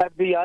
FBR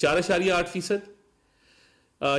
4.8%,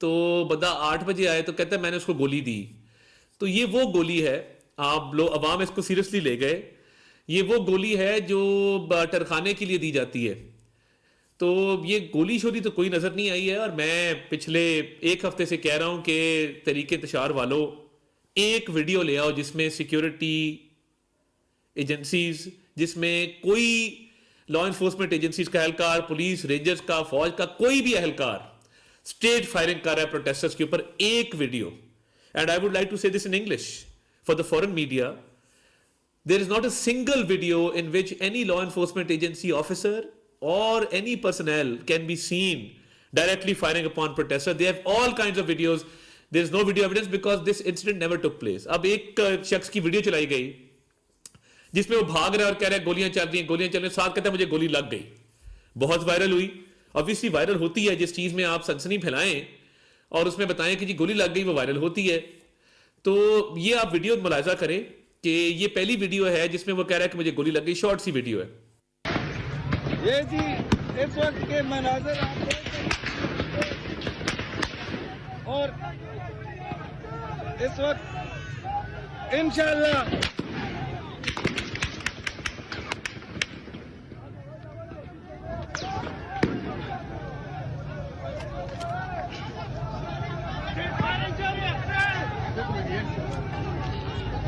تو بندہ 8 بجے آئے تو کہتا ہے میں نے اس کو گولی دی. تو یہ وہ گولی ہے, آپ لوگ عوام اس کو سیریسلی لے گئے, یہ وہ گولی ہے جو ٹرخانے کے لیے دی جاتی ہے. تو یہ گولی شولی تو کوئی نظر نہیں آئی ہے. اور میں پچھلے 1 ہفتے سے کہہ رہا ہوں کہ تحریک انتشار والوں ایک ویڈیو لے آؤ جس میں سیکیورٹی ایجنسیز, جس میں کوئی لا انفورسمنٹ ایجنسیز کا اہلکار, پولیس, رینجرز کا, فوج کا کوئی بھی اہلکار اسٹیج فائرنگ کر رہا ہے پروٹیسٹرز کے اوپر, ایک video. And I would like to say this in English for the foreign media. There is not a single video in which any law enforcement agency officer or any personnel can be seen directly firing upon protesters. They have all kinds of videos. There is no video evidence because this incident never took place. اب ایک شخص کی video چلائی گئی جس میں وہ بھاگ رہا ہے اور کہہ رہا ہے گولیاں چل رہی ہیں, گولیاں چل رہی ہیں, ساتھ کہتا ہے مجھے گولی لگ گئی. بہت وائرل ہوئی. obviously وائرل ہوتی ہے جس چیز میں آپ سنسنی پھیلائیں اور اس میں بتائیں کہ جی گولی لگ گئی, وہ وائرل ہوتی ہے. تو یہ آپ ویڈیو ملاحظہ کریں کہ یہ پہلی ویڈیو ہے جس میں وہ کہہ رہا ہے کہ مجھے گولی لگ گئی, شارٹ سی ویڈیو ہے. یہ جی اس وقت کے مناظر آپ دیکھ رہے ہیں اور اس وقت انشاءاللہ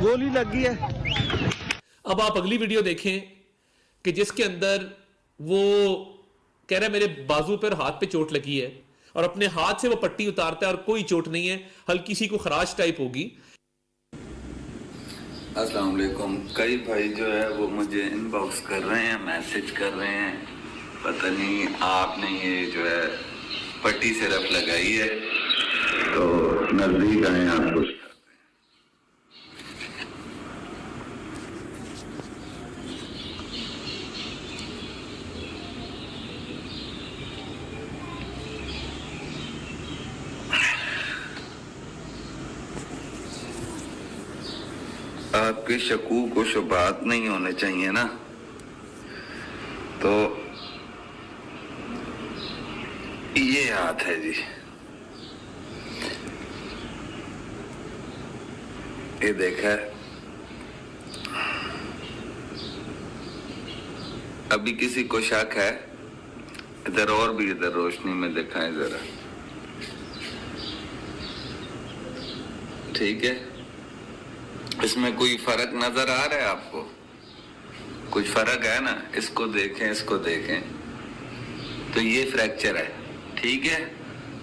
گولی لگی ہے. اب آپ اگلی ویڈیو دیکھیں کہ جس کے اندر وہ کہہ رہا ہے میرے بازو پر ہاتھ پہ چوٹ لگی ہے اور اپنے ہاتھ سے وہ پٹی اتارتا ہے اور کوئی چوٹ نہیں ہے, ہلکی سی کو خراش ٹائپ ہوگی. السلام علیکم. کئی بھائی جو ہے وہ مجھے ان باکس کر رہے ہیں, میسج کر رہے ہیں, پتہ نہیں آپ نے یہ جو ہے پٹی صرف لگائی ہے تو نزدیک آئیں آپ کو. آپ کے شکوک و شبہات نہیں ہونے چاہیے نا, تو یہ ہاتھ ہے جی, یہ دیکھا ابھی کسی کو شک ہے ادھر اور بھی ادھر روشنی میں دکھائیں ذرا, ٹھیک ہے. اس میں کوئی فرق نظر آ رہا ہے آپ کو؟ کچھ فرق ہے نا, اس کو دیکھیں اس کو دیکھیں تو یہ فریکچر ہے, ٹھیک ہے.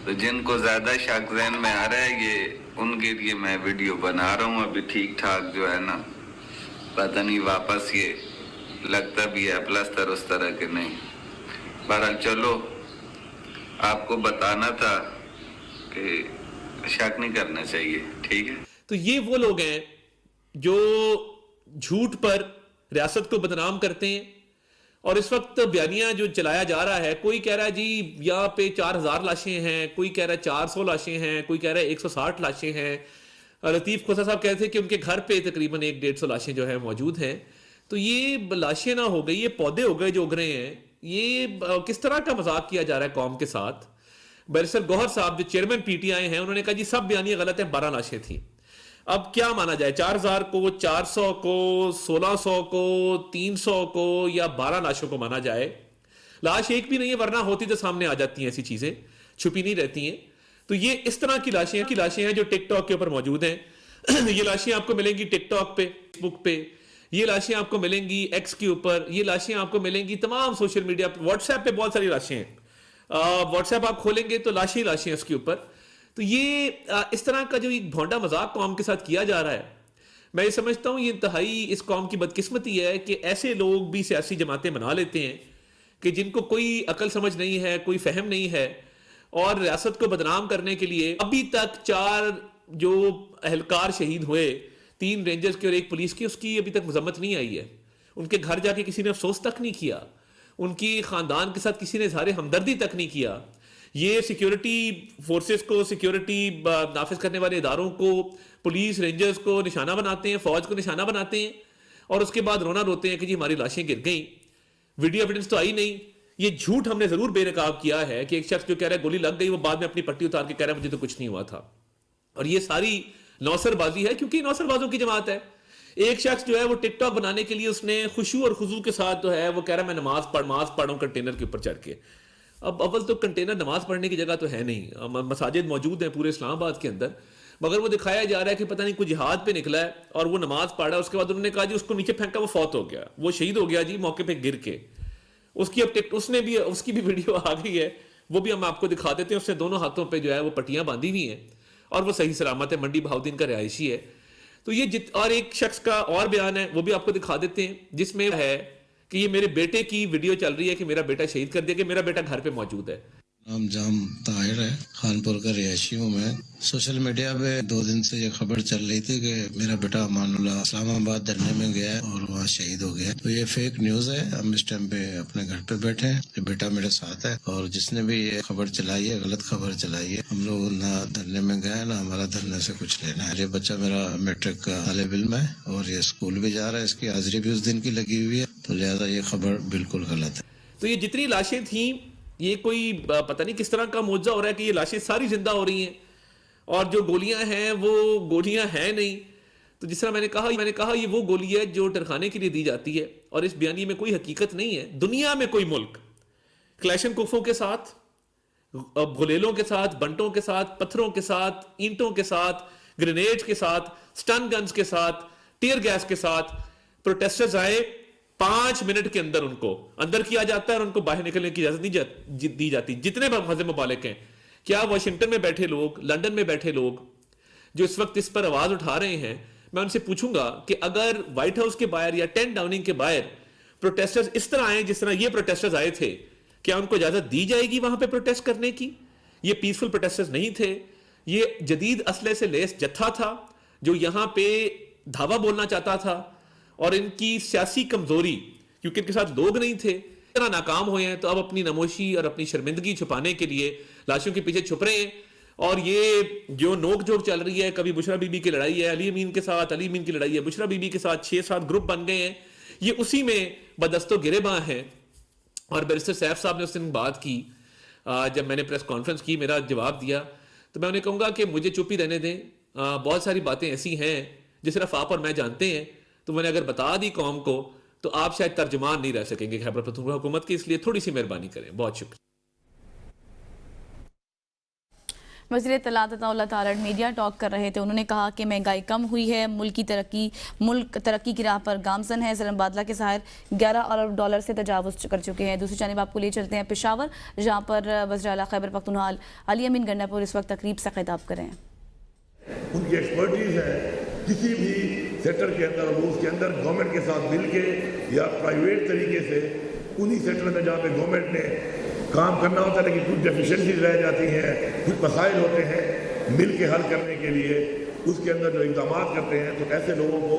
تو جن کو زیادہ شک ذہن میں آ رہا ہے یہ ان کے لیے میں ویڈیو بنا رہا ہوں. ابھی ٹھیک ٹھاک جو ہے نا, پتہ نہیں واپس یہ لگتا بھی ہے پلستر اس طرح کے نہیں. بہرحال چلو آپ کو بتانا تھا کہ شک نہیں کرنا چاہیے, ٹھیک ہے. تو یہ وہ لوگ ہیں جو جھوٹ پر ریاست کو بدنام کرتے ہیں. اور اس وقت بیانیہ جو چلایا جا رہا ہے, کوئی کہہ رہا ہے جی یہاں پہ 4000 لاشیں ہیں, کوئی کہہ رہا ہے 400 لاشیں ہیں, کوئی کہہ رہا ہے 160 لاشیں ہیں. لطیف کھوسا صاحب کہتے ہیں کہ ان کے گھر پہ تقریباً 100-150 لاشیں جو ہیں موجود ہیں. تو یہ لاشیں نہ ہو گئی, یہ پودے ہو گئے جو اگ رہے ہیں. یہ کس طرح کا مذاق کیا جا رہا ہے قوم کے ساتھ. بیرسٹر گوہر صاحب جو چیئرمین پی ٹی آئی ہیں, انہوں نے کہا جی سب بیانیہ غلط ہیں, 12 لاشیں تھیں. اب کیا مانا جائے, 4000 کو, 400 کو, 1600 کو, 300 کو یا 12 لاشوں کو مانا جائے؟ لاش ایک بھی نہیں ہے, ورنہ ہوتی تو سامنے آ جاتی ہیں, ایسی چیزیں چھپی نہیں رہتی ہیں. تو یہ اس طرح کی لاشیں ہیں جو ٹک ٹاک کے اوپر موجود ہیں. یہ لاشیں آپ کو ملیں گی ٹک ٹاک پہ, فیس بک پہ, یہ لاشیں آپ کو ملیں گی ایکس کے اوپر, یہ لاشیں آپ کو ملیں گی تمام سوشل میڈیا پہ, واٹس ایپ پہ بہت ساری لاشیں ہیں. واٹس ایپ آپ کھولیں گے تو لاشیں اس کے اوپر. تو یہ اس طرح کا جو ایک بھونڈا مذاق قوم کے ساتھ کیا جا رہا ہے, میں یہ سمجھتا ہوں یہ انتہائی اس قوم کی بدقسمتی ہے کہ ایسے لوگ بھی سیاسی جماعتیں بنا لیتے ہیں کہ جن کو کوئی عقل سمجھ نہیں ہے, کوئی فہم نہیں ہے, اور ریاست کو بدنام کرنے کے لیے ابھی تک 4 جو اہلکار شہید ہوئے, 3 رینجرز کے اور 1 پولیس کی, اس کی ابھی تک مذمت نہیں آئی ہے. ان کے گھر جا کے کسی نے افسوس تک نہیں کیا, ان کی خاندان کے ساتھ کسی نے اظہار ہمدردی تک نہیں کیا. یہ سیکیورٹی فورسز کو, سیکیورٹی نافذ کرنے والے اداروں کو, پولیس رینجرز کو نشانہ بناتے ہیں, فوج کو نشانہ بناتے ہیں, اور اس کے بعد رونا روتے ہیں کہ جی ہماری لاشیں گر گئیں. ویڈیو ایویڈنس تو آئی نہیں, یہ جھوٹ ہم نے ضرور بے نقاب کیا ہے کہ ایک شخص جو کہہ رہا ہے گولی لگ گئی وہ بعد میں اپنی پٹی اتار کے کہہ رہا ہے مجھے تو کچھ نہیں ہوا تھا. اور یہ ساری نوسر بازی ہے کیونکہ نوسر بازوں کی جماعت ہے. ایک شخص جو ہے وہ ٹک ٹاک بنانے کے لیے اس نے خشوع اور خضوع کے ساتھ جو ہے وہ کہہ رہا ہے میں نماز پڑھ رہا ہوں کنٹینر کے اوپر چڑھ کے. اب اول تو کنٹینر نماز پڑھنے کی جگہ تو ہے نہیں, مساجد موجود ہیں پورے اسلام آباد کے اندر, مگر وہ دکھایا جا رہا ہے کہ پتہ نہیں کوئی جہاد پہ نکلا ہے اور وہ نماز پڑھ رہا ہے. اس کے بعد انہوں نے کہا جی اس کو نیچے پھینکا, وہ فوت ہو گیا, وہ شہید ہو گیا جی موقع پہ گر کے. اس کی بھی ویڈیو آ گئی ہے, وہ بھی ہم آپ کو دکھا دیتے ہیں. اس نے دونوں ہاتھوں پہ جو ہے وہ پٹیاں باندھی ہوئی ہیں اور وہ صحیح سلامت ہے, منڈی بہاؤدین کا رہائشی ہے. تو یہ اور ایک شخص کا اور بیان ہے وہ بھی آپ کو دکھا دیتے ہیں, جس میں ہے کہ یہ میرے بیٹے کی ویڈیو چل رہی ہے کہ میرا بیٹا شہید کر دیا, کہ میرا بیٹا گھر پہ موجود ہے. نام جام طاہر ہے, خانپور کا رہائشی ہوں میں. سوشل میڈیا پہ 2 دن سے یہ خبر چل رہی تھی کہ میرا بیٹا امان اللہ اسلام آباد دھرنے میں گیا ہے اور وہاں شہید ہو گیا. تو یہ فیک نیوز ہے. ہم اس ٹائم پہ اپنے گھر پہ بیٹھے ہیں, یہ بیٹا میرے ساتھ ہے, اور جس نے بھی یہ خبر چلائی ہے غلط خبر چلائی ہے. ہم لوگ نہ دھرنے میں گئے نہ ہمارا دھرنے سے کچھ لینا ہے. یہ بچہ میرا میٹرک کا طالب علم ہے اور یہ اسکول بھی جا رہا ہے, اس کی حاضری بھی اس دن کی لگی ہوئی ہے, تو لہٰذا یہ خبر بالکل غلط ہے. تو یہ جتنی لاشیں تھیں, یہ کوئی پتہ نہیں کس طرح کا معجزہ ہو رہا ہے کہ یہ لاشیں ساری زندہ ہو رہی ہیں اور جو گولیاں ہیں وہ گولیاں ہیں نہیں. تو جس طرح میں نے کہا یہ وہ گولی ہے جو ٹرکانے کے لیے دی جاتی ہے, اور اس بیانیے میں کوئی حقیقت نہیں ہے. دنیا میں کوئی ملک کلیشن کوفوں کے ساتھ, گلیلوں کے ساتھ, بنٹوں کے ساتھ, پتھروں کے ساتھ, اینٹوں کے ساتھ, گرینیڈ کے ساتھ, سٹن گنز کے ساتھ, ٹیئر گیس کے ساتھ پروٹیسٹرز آئے, 5 منٹ کے اندر ان کو اندر کیا جاتا ہے اور ان کو باہر نکلنے کی اجازت نہیں دی جاتی. جتنے مذہب ممالک ہیں, کیا واشنگٹن میں بیٹھے لوگ, لندن میں بیٹھے لوگ جو اس وقت اس پر آواز اٹھا رہے ہیں, میں ان سے پوچھوں گا کہ اگر وائٹ ہاؤس کے باہر یا 10 ڈاؤننگ کے باہر پروٹیسٹرز اس طرح آئے جس طرح یہ پروٹیسٹرز آئے تھے, کیا ان کو اجازت دی جائے گی وہاں پہ پروٹیسٹ کرنے کی؟ یہ پیسفل پروٹیسٹرز نہیں تھے, یہ جدید اسلحے سے لیس جتھا تھا جو یہاں پہ دھاوا بولنا چاہتا تھا, اور ان کی سیاسی کمزوری کیونکہ ان کے ساتھ لوگ نہیں تھے اتنا ناکام ہوئے ہیں, تو اب اپنی نموشی اور اپنی شرمندگی چھپانے کے لیے لاشوں کے پیچھے چھپ رہے ہیں. اور یہ جو نوک جھوک چل رہی ہے, کبھی بشرا بی بی کی لڑائی ہے علی امین کے ساتھ, علی امین کی لڑائی ہے بشرا بی بی کے ساتھ, 6-7 گروپ بن گئے ہیں, یہ اسی میں بدست و گریباں ہیں. اور بیرسٹر سیف صاحب نے اس دن بات کی, جب میں نے پریس کانفرنس کی, میرا جواب دیا, تو میں انہیں کہوں گا کہ مجھے چپ ہی رہنے دیں. بہت ساری باتیں ایسی ہیں جو صرف آپ اور میں جانتے ہیں, تو میں نے اگر بتا دی قوم کو تو آپ شاید ترجمان نہیں رہ سکیں گے خیبر پختونخوا حکومت کے, اس لیے تھوڑی سی مہربانی کریں. بہت شکریہ. وزیر اطلاعات عطا اللہ تارڑ میڈیا ٹاک کر رہے تھے. انہوں نے کہا کہ مہنگائی کم ہوئی ہے, ملک ترقی کی راہ پر گامزن ہے. زر مبادلہ کے ظاہر 11 ارب ڈالر سے تجاوز کر چکے ہیں. دوسری جانب آپ کو لے چلتے ہیں پشاور, جہاں پر وزیر اعلیٰ خیبر پختونخوا علی امین گنڈاپور اس وقت تقریب سے خطاب کر رہے ہیں. ان کی ایکسپرٹیز ہے کسی بھی سیکٹر کے اندر, اور اس کے اندر گورنمنٹ کے ساتھ مل کے یا پرائیویٹ طریقے سے انہی سیکٹر میں جہاں پہ گورنمنٹ نے کام کرنا ہوتا ہے لیکن کچھ ڈیفیشنسیز رہ جاتی ہیں, کچھ مسائل ہوتے ہیں, مل کے حل کرنے کے لیے اس کے اندر جو اقدامات کرتے ہیں, تو ایسے لوگوں کو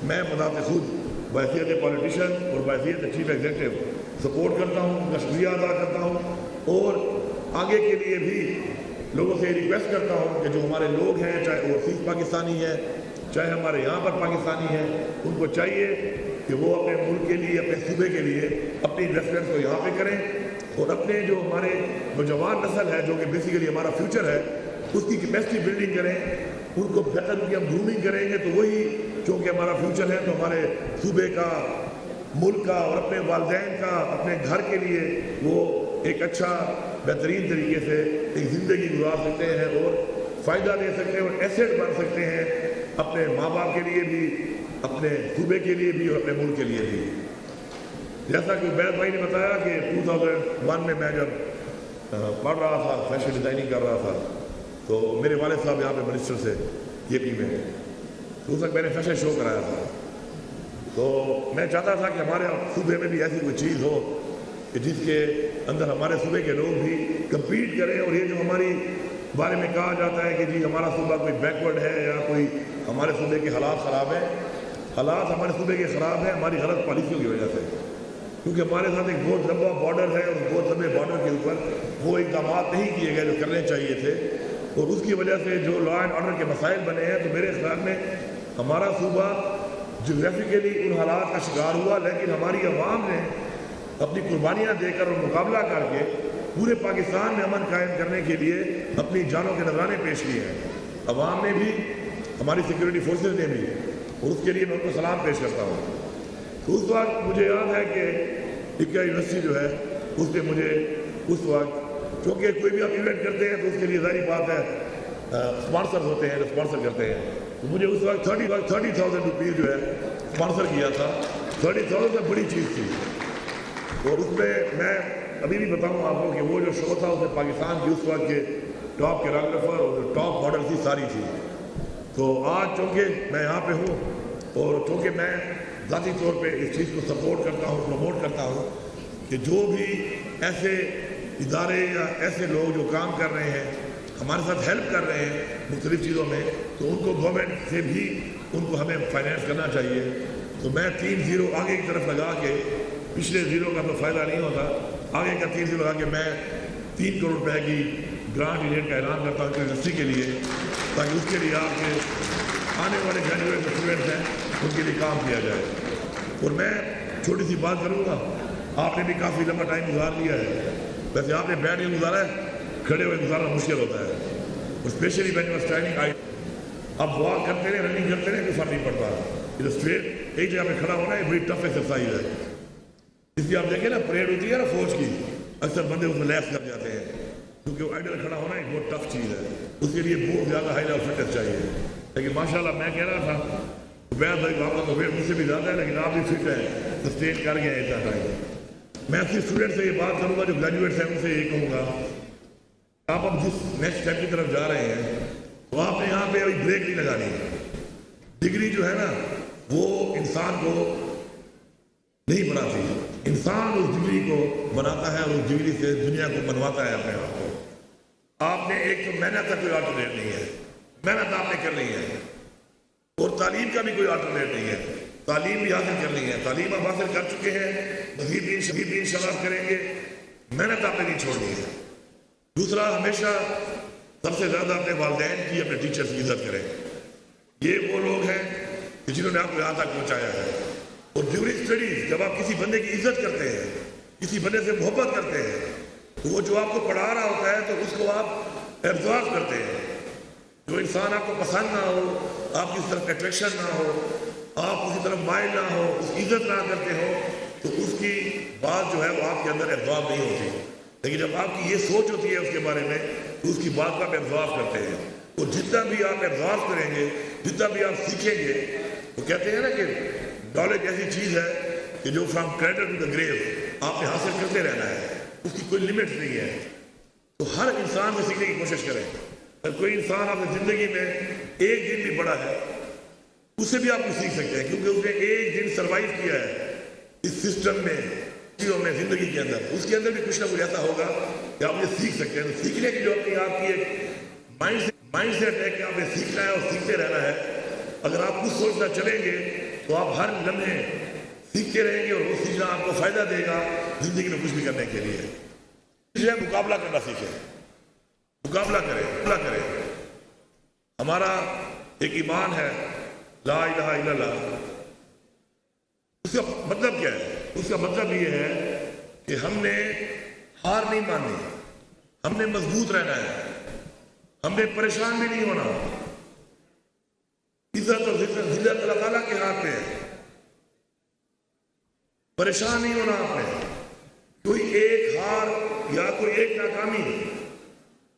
میں بذات خود بحیثیت پولیٹیشین اور بحیثیت چیف ایگزیکٹو سپورٹ کرتا ہوں, ان کا شکریہ ادا کرتا ہوں, اور آگے کے لیے بھی لوگوں سے ریکویسٹ کرتا ہوں کہ جو ہمارے لوگ ہیں, چاہے اوورسیز پاکستانی ہیں, چاہے ہمارے یہاں پر پاکستانی ہیں, ان کو چاہیے کہ وہ اپنے ملک کے لیے, اپنے صوبے کے لیے اپنی انویسٹمنٹ کو یہاں پہ کریں, اور اپنے جو ہمارے نوجوان نسل ہے جو کہ بیسیکلی ہمارا فیوچر ہے, اس کی کیپیسٹی بلڈنگ کریں, ان کو بہتر ان کی ہم گرومنگ کریں گے تو وہی چونکہ ہمارا فیوچر ہے, تو ہمارے صوبے کا, ملک کا اور اپنے والدین کا, اپنے گھر کے لیے وہ ایک اچھا بہترین طریقے سے ایک زندگی گزار سکتے ہیں اور فائدہ لے سکتے ہیں اور ایسیٹ بن سکتے ہیں اپنے ماں باپ کے لیے بھی, اپنے صوبے کے لیے بھی اور اپنے ملک کے لیے بھی. جیسا کہ عبید بھائی نے بتایا کہ 2001 میں جب پڑھ رہا تھا, فیشن ڈیزائننگ کر رہا تھا, تو میرے والد صاحب یہاں پہ منسٹر سے یہ پی میں, تو اس وقت میں نے فیشن شو کرایا تھا. تو میں چاہتا تھا کہ ہمارے صوبے میں بھی ایسی کوئی چیز ہو کہ جس کے اندر ہمارے صوبے کے لوگ بھی کمپیٹ کریں, اور یہ جو ہماری بارے میں کہا جاتا ہے کہ جی ہمارا صوبہ کوئی بیکورڈ ہے یا کوئی ہمارے صوبے کے حالات خراب ہیں, حالات ہمارے صوبے کے خراب ہیں ہماری غلط پالیسیوں کی وجہ سے, کیونکہ ہمارے ساتھ ایک بہت لمبا بارڈر ہے, اور بہت لمبے بارڈر کے اوپر وہ اقدامات نہیں کیے گئے جو کرنے چاہیے تھے, اور اس کی وجہ سے جو لا اینڈ آرڈر کے مسائل بنے ہیں. تو میرے خیال میں ہمارا صوبہ جغرافیکلی ان حالات کا شکار ہوا, لیکن ہماری عوام نے اپنی قربانیاں دے کر اور مقابلہ کر کے پورے پاکستان میں امن قائم کرنے کے لیے اپنی جانوں کے نذرانے پیش کیے ہیں. عوام نے بھی, ہماری سیکورٹی فورسز نے بھی, اور اس کے لیے میں ان کو سلام پیش کرتا ہوں. تو اس وقت مجھے یاد ہے کہ اقرا یونیورسٹی جو ہے اس نے مجھے اس وقت, چونکہ کوئی بھی آپ ایونٹ کرتے ہیں تو اس کے لیے ظاہری بات ہے اسپانسرز ہوتے ہیں جو اسپانسر کرتے ہیں, تو مجھے اس وقت 30,000 روپیز جو ہے اسپانسر کیا تھا. 30,000 تو بڑی چیز تھی. اور اس میں ابھی بھی بتاؤں آپ کو کہ وہ جو شو تھا اس میں پاکستان کی اس وقت کے ٹاپ کیراگرافر اور جو ٹاپ ماڈل تھی ساری تھی. تو آج چونکہ میں یہاں پہ ہوں اور چونکہ میں ذاتی طور پہ اس چیز کو سپورٹ کرتا ہوں, پروموٹ کرتا ہوں کہ جو بھی ایسے ادارے یا ایسے لوگ جو کام کر رہے ہیں, ہمارے ساتھ ہیلپ کر رہے ہیں مختلف چیزوں میں, تو ان کو گورنمنٹ سے بھی ان کو ہمیں فائنینس کرنا چاہیے. تو میں 3 زیرو آگے کی طرف لگا کے, پچھلے زیرو کا تو فائدہ نہیں ہوتا, آگے کا 3 زیرو لگا کے میں 3 کروڑ روپے کی گرانٹ ایجنٹ کا اعلان کرتا ہوں یونیورسٹی کے لیے, تاکہ اس کے لیے آپ کے آنے والے گریجویٹ اسٹوڈنٹس ہیں ان کے لیے کام کیا جائے. اور میں چھوٹی سی بات کروں گا, آپ نے بھی کافی لمبا ٹائم گزار لیا ہے. ویسے آپ نے بیٹھ کے گزارا ہے, کھڑے ہوئے گزارنا مشکل ہوتا ہے, اور especially when you are standing I. اب واک کرتے رہے, رننگ کرتے رہے, کوئی فرق نہیں پڑتا. یہ اسٹریٹ ایک جگہ پہ کھڑا ہونا ہے بڑی ٹف ایکسرسائز ہے. اس لیے آپ دیکھیں نا, پریڈ ہوتی ہے نا فوج کی, اکثر بندے اس میں لیس کر جاتے ہیں, کیونکہ وہ آئیڈل کھڑا ہونا ایک بہت ٹف چیز ہے. اس کے لیے بہت زیادہ ہائی لیول فٹنس چاہیے. لیکن ماشاء اللہ میں کہہ رہا تھا, عبید بھائی آپ کا تو ویٹ مجھ سے بھی زیادہ ہے, لیکن آپ بھی فٹ ہیں, سسٹین کر گئے اتنا ٹائم. میں اپنے اسٹوڈنٹ سے یہ بات کروں گا جو گریجویٹس ہیں, ان سے یہ کہوں گا, آپ اب جس نیکسٹ اسٹیپ کی طرف جا رہے ہیں تو آپ نے یہاں پہ ابھی بریک نہیں لگانی. ڈگری جو ہے نا وہ انسان کو نہیں بناتی, انسان اس ڈگری کو بناتا ہے اور اس ڈگری سے دنیا کو بنواتا ہے اپنے آپ کو. آپ نے ایک تو محنت کا کوئی آلٹرنیٹ نہیں ہے, محنت آپ نے کرنی ہے, اور تعلیم کا بھی کوئی آلٹرنیٹ نہیں ہے, تعلیم بھی حاصل کرنی ہے. تعلیم آپ حاصل کر چکے ہیں, مزید بھی انشاءاللہ کریں گے, محنت آپ نے نہیں چھوڑنی ہے. دوسرا, ہمیشہ سب سے زیادہ اپنے والدین کی, اپنے ٹیچرز کی عزت کریں. یہ وہ لوگ ہیں کہ جنہوں نے آپ کو یہاں تک پہنچایا ہے. اور ڈیورنگ اسٹڈیز جب آپ کسی بندے کی عزت کرتے ہیں, کسی بندے سے محبت کرتے ہیں, تو وہ جو آپ کو پڑھا رہا ہوتا ہے تو اس کو آپ ایبزارو کرتے ہیں. جو انسان آپ کو پسند نہ ہو, آپ کی اس طرف اٹریکشن نہ ہو, آپ اسی طرف مائل نہ ہو, اس کی عزت نہ کرتے ہو, تو اس کی بات جو ہے وہ آپ کے اندر ایبزارو نہیں ہوتی. لیکن جب آپ کی یہ سوچ ہوتی ہے اس کے بارے میں, تو اس کی بات کو آپ ایبزارو کرتے ہیں. اور جتنا بھی آپ ایبزارو کریں گے, جتنا بھی آپ سیکھیں گے, وہ کہتے ہیں نا کہ نالج ایسی چیز ہے کہ جو فرام کریڈل ٹو دا گریو آپ نے حاصل کرتے رہنا ہے, اس کی کوئی لمٹ نہیں ہے. تو ہر انسان کو سیکھنے کی کوشش کریں. اگر کوئی انسان آپ نے زندگی میں ایک دن بھی بڑا ہے, اس سے بھی آپ کو سیکھ سکتے ہیں, کیونکہ اس نے ایک دن سروائیو کیا ہے اس سسٹم میں, چیزوں میں, زندگی کے اندر. اس کے اندر بھی کچھ نہ کچھ ایسا ہوگا کہ آپ یہ سیکھ سکتے ہیں. تو سیکھنے کی جو اپنی آپ کی ایک مائنڈ سیٹ ہے کہ آپ نے سیکھنا ہے اور سیکھتے رہنا ہے, اگر آپ کچھ سوچنا چلیں گے تو آپ ہر لمحے سیکھتے رہیں گے, اور وہ سیکھنا آپ کو فائدہ دے گا زندگی میں کچھ بھی کرنے کے لیے. اس لیے مقابلہ کرنا سیکھیں, مقابلہ کریں. ہمارا ایک ایمان ہے لا الہ الا اللہ. اس کا مطلب کیا ہے؟ اس کا مطلب یہ ہے کہ ہم نے ہار نہیں ماننی, ہم نے مضبوط رہنا ہے, ہم نے پریشان بھی نہیں ہونا. عزت اور ذلت اللہ تعالیٰ کے ہاتھ میں ہے, پریشان نہیں ہونا آپ نے. کوئی ایک ہار یا کوئی ایک ناکامی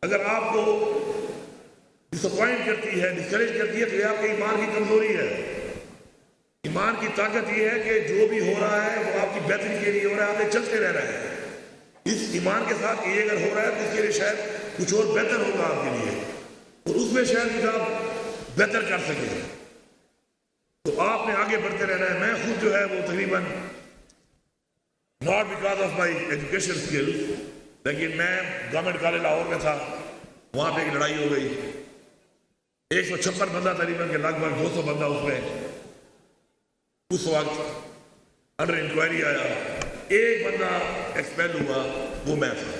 اگر آپ کو ڈس اپوائنٹ کرتی ہے, ڈسکریج کرتی ہے, تو یہ آپ کے ایمان کی کمزوری ہے. ایمان کی طاقت یہ ہے کہ جو بھی ہو رہا ہے وہ آپ کی بہتری کے لیے ہو رہا ہے, آپ نے چلتے رہنا ہے اس ایمان کے ساتھ کہ یہ اگر ہو رہا ہے تو اس کے لیے شاید کچھ اور بہتر ہوگا آپ کے لیے, اور اس میں شاید کچھ آپ بہتر کر سکیں. تو آپ نے آگے بڑھتے رہنا ہے. میں خود جو ہے وہ تقریباً not because of my education skill, لیکن میں گورنمنٹ کالج لاہور میں تھا, وہاں پہ ایک لڑائی ہو گئی. 156 بندہ تقریباً کے لگ بھگ 200 بندہ اس میں اس وقت انڈر انکوائری آیا. ایک بندہ ایکسپیل ہوا, وہ میں تھا.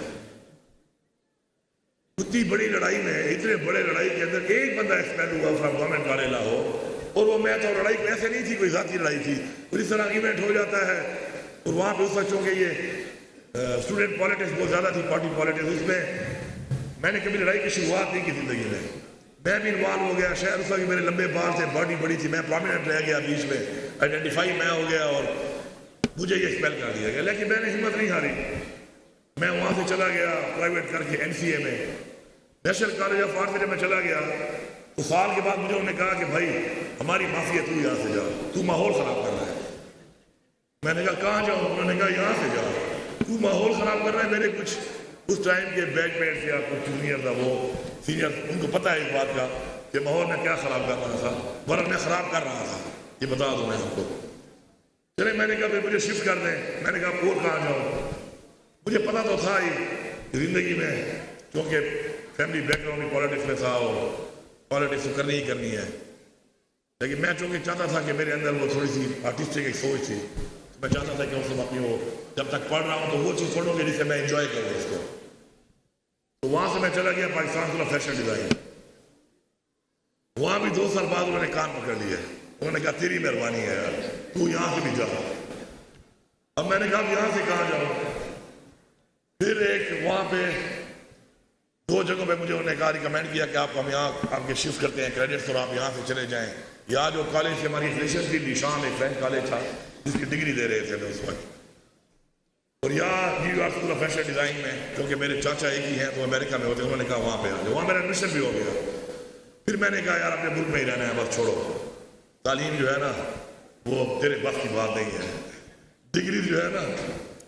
اتنی بڑی لڑائی میں, اتنے بڑے لڑائی کے اندر ایک بندہ ایکسپیل ہوا فرام گورنمنٹ کالج لاہور, اور وہ میں تھا. لڑائی ایسے نہیں تھی کوئی ذاتی لڑائی تھی, اور اس طرح ایونٹ ہو جاتا ہے اور وہاں پہ اس وقت چونکہ یہ اسٹوڈنٹ پالیٹکس بہت زیادہ تھی، پارٹی پالیٹکس، اس میں میں نے کبھی لڑائی کی شروعات نہیں کی زندگی میں بھی انوالو ہو گیا. شاید اس وقت میرے لمبے بال تھے، باڈی بڑی تھی، میں پرومیننٹ رہ گیا بیچ میں، آئیڈینٹیفائی میں ہو گیا اور مجھے یہ ایکسپیل کر دیا گیا. لیکن میں نے ہمت نہیں ہاری، میں وہاں سے چلا گیا پرائیویٹ کر کے NCA میں، نیشنل کالج آف آرٹس میں چلا گیا. تو سال کے بعد مجھے انہوں نے کہا کہ بھائی ہماری معافی ہے، تو یہاں سے جا، تو ماحول خراب کر رہا ہے. میں نے کہا کہاں جاؤں؟ انہوں نے کہا یہاں سے جا، تو ماحول خراب کر رہا ہے. میرے کچھ اس ٹائم کے بیچ میٹس یا کچھ جونیئر تھا، وہ سینئر، ان کو پتہ ہے اس بات کا کہ ماحول میں کیا خراب کر رہا تھا، ورنہ میں خراب کر رہا تھا، یہ بتا دوں میں آپ کو. چلے میں نے کہا پھر مجھے شفٹ کر دیں. میں نے کہا اور کہاں جاؤں؟ مجھے پتا تو تھا ہی زندگی میں، کیونکہ فیملی بیک گراؤنڈ بھی پالیٹکس میں تھا اور پالیٹکس تو کرنی ہی کرنی ہے. لیکن میں چونکہ چاہتا تھا کہ میرے اندر وہ تھوڑی سی آرٹسٹک ایک سوچ تھی، میں چاہتا تھا کہ اس میں اپنی وہ جب تک پڑھ رہا ہوں تو وہ چیز پڑھوں گی جس سے میں انجوائے کروں اس کو. تو وہاں سے میں چلا گیا Pakistan school of fashion design. وہاں بھی 2 سال بعد انہوں نے کان پکڑ لیا، انہوں نے کہا تیری مہربانی ہے یار، تو یہاں سے بھی جا. اب میں نے کہا یہاں سے کہاں جاؤں؟ پھر ایک وہاں پہ 2 جگہوں پہ مجھے انہوں نے کہا ریکمینڈ کیا کہ ہم یہاں آپ کے شفٹ کرتے ہیں کریڈٹس اور آپ یہاں سے چلے جائیں. یا جو کالج سے ہماری افیلیشن تھی دیشان ایک فرینچ کالج تھا جس کی ڈگری دے رہے تھے اس وقت، اور یا new York school of fashion design میں، کیونکہ میرے چاچا ایک ہی ہیں تو امریکہ میں ہوتے ہیں. انہوں نے کہا وہاں پہ آ جاؤ. وہاں میرا ایڈمیشن بھی ہو گیا. پھر میں نے کہا یار اپنے ملک میں ہی رہنا ہے، بس چھوڑو، تعلیم جو ہے نا وہ تیرے بس کی بات نہیں ہے، ڈگری جو ہے نا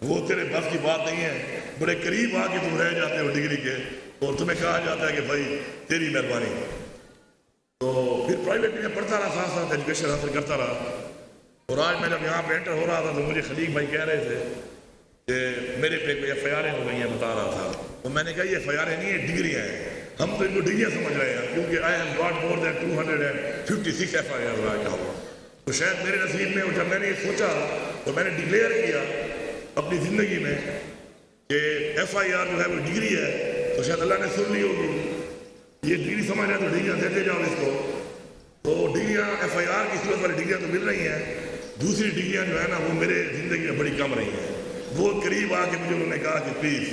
وہ تیرے بس کی بات نہیں ہے. بڑے قریب آ کے تم رہ جاتے ہو ڈگری کے، اور تمہیں کہا جاتا ہے کہ بھائی تیری مہربانی. تو پھر پرائیویٹ میں پڑھتا رہا، ساتھ ساتھ ایجوکیشن حاصل کرتا رہا. اور آج میں جب یہاں پہ انٹر ہو رہا تھا تو مجھے خلیق بھائی کہہ رہے تھے کہ میرے پہ کوئی FIR ہو گئی ہیں، بتا رہا تھا. تو میں نے کہا یہ FIR نہیں ہے، ڈگریاں ہیں. ہم تو ان کو ڈگریاں سمجھ رہے ہیں، کیونکہ I have got more than 256 FIR right now. تو شاید میرے نصیب میں، جب میں نے یہ سوچا اور میں نے ڈکلیئر کیا اپنی زندگی میں کہ FIR جو ہے وہ ڈگری ہے، تو شاید اللہ نے سن لی ہوگی. یہ ڈگری سمجھ رہے تو ڈگریاں دیتے جاؤ اس کو. تو ڈگریاں FIR کی صورت والی ڈگریاں تو مل رہی ہیں، دوسری ڈگریاں جو ہے نا وہ میرے زندگی میں بڑی کم رہی ہیں. بہت قریب آ کے مجھے انہوں نے کہا کہ پلیز.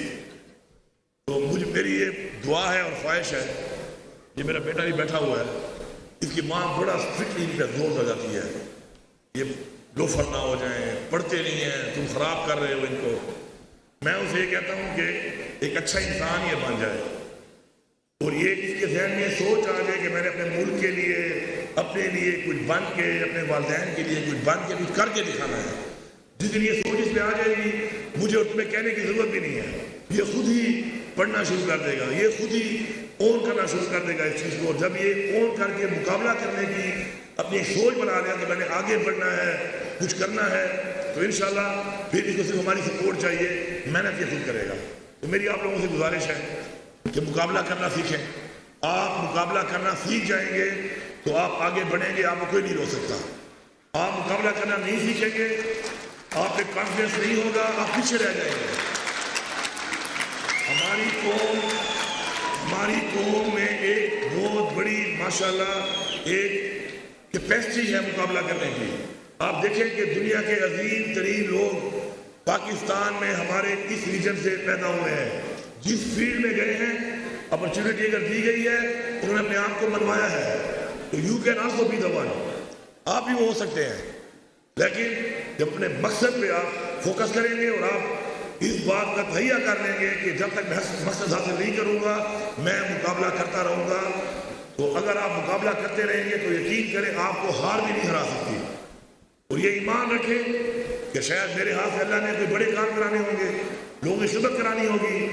تو مجھے میری یہ دعا ہے اور خواہش ہے، یہ میرا بیٹا بھی بیٹھا ہوا ہے، اس کی ماں بڑا اسٹرکٹلی ان پہ زور دے جاتی ہے، یہ لوفر نہ ہو جائیں، پڑھتے نہیں ہیں، تم خراب کر رہے ہو ان کو. میں اسے یہ کہتا ہوں کہ ایک اچھا انسان یہ بن جائے، اور یہ اس کے ذہن میں سوچ آ جائے کہ میں نے اپنے ملک کے لیے، اپنے لیے کچھ بن کے، اپنے والدین کے لیے کچھ بن کے، کچھ کر کے دکھانا ہے. جس دن یہ سوچ اس پہ آ جائے گی، مجھے اس میں کہنے کی ضرورت بھی نہیں ہے، یہ خود ہی پڑھنا شروع کر دے گا، یہ خود ہی اون کرنا شروع کر دے گا اس چیز کو. اور جب یہ اون کر کے مقابلہ کرنے کی اپنی سوچ بنا لیا کہ میں نے آگے بڑھنا ہے، کچھ کرنا ہے، تو انشاءاللہ پھر اس کو صرف ہماری سپورٹ چاہیے، محنت یہ خود کرے گا. تو میری آپ لوگوں سے گزارش ہے کہ مقابلہ کرنا سیکھیں. آپ مقابلہ کرنا سیکھ جائیں گے تو آپ آگے بڑھیں گے، آپ کو کوئی نہیں روک سکتا. آپ مقابلہ کرنا نہیں سیکھیں گے، آپ پہ کانفیڈنس نہیں ہوگا، آپ پیچھے رہ جائیں گے. ہماری قوم میں ایک بہت بڑی ماشاءاللہ ایک کیپیسٹی ہے مقابلہ کرنے کی. آپ دیکھیں کہ دنیا کے عظیم ترین لوگ پاکستان میں ہمارے اس ریجن سے پیدا ہوئے ہیں. جس فیلڈ میں گئے ہیں، اپرچونٹی اگر دی گئی ہے، انہوں نے اپنے آپ کو منوایا ہے. تو you can also be the one, آپ بھی وہ ہو سکتے ہیں. لیکن جب اپنے مقصد پہ آپ فوکس کریں گے اور آپ اس بات کا تہیہ کر لیں گے کہ جب تک میں مقصد حاصل نہیں کروں گا میں مقابلہ کرتا رہوں گا، تو اگر آپ مقابلہ کرتے رہیں گے تو یقین کریں آپ کو ہار بھی نہیں ہرا سکتی. اور یہ ایمان رکھیں کہ شاید میرے ہاتھ سے اللہ نے کوئی بڑے کام کرانے ہوں گے، لوگوں کی خدمت کرانی ہوگی.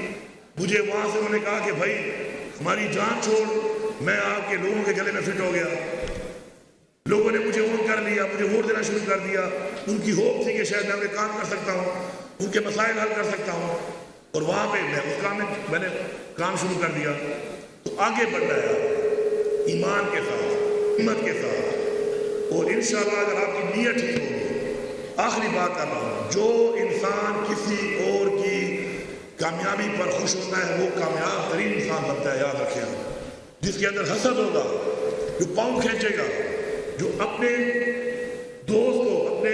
مجھے وہاں سے انہوں نے کہا کہ بھائی ہماری جان چھوڑ، میں آپ کے لوگوں کے گلے میں فٹ ہو گیا. لوگوں نے مجھے ووٹ کر لیا، مجھے ووٹ دینا شروع کر دیا. ان کی ہوپ تھی کہ شاید میں اپنے کام کر سکتا ہوں، ان کے مسائل حل کر سکتا ہوں، اور وہاں پہ میں اس کام میں نے کام شروع کر دیا. تو آگے بڑھنا ہے ایمان کے ساتھ، ہمت کے ساتھ، اور انشاءاللہ اگر آپ کی نیت ٹھیک ہوگی. آخری بات کر رہا ہوں، جو انسان کسی اور کی کامیابی پر خوش ہوتا ہے وہ کامیاب ترین انسان بنتا ہے. یاد رکھیں، جس کے اندر حسد ہوگا، جو پاؤں کھینچے گا، جو اپنے دوست کو، اپنے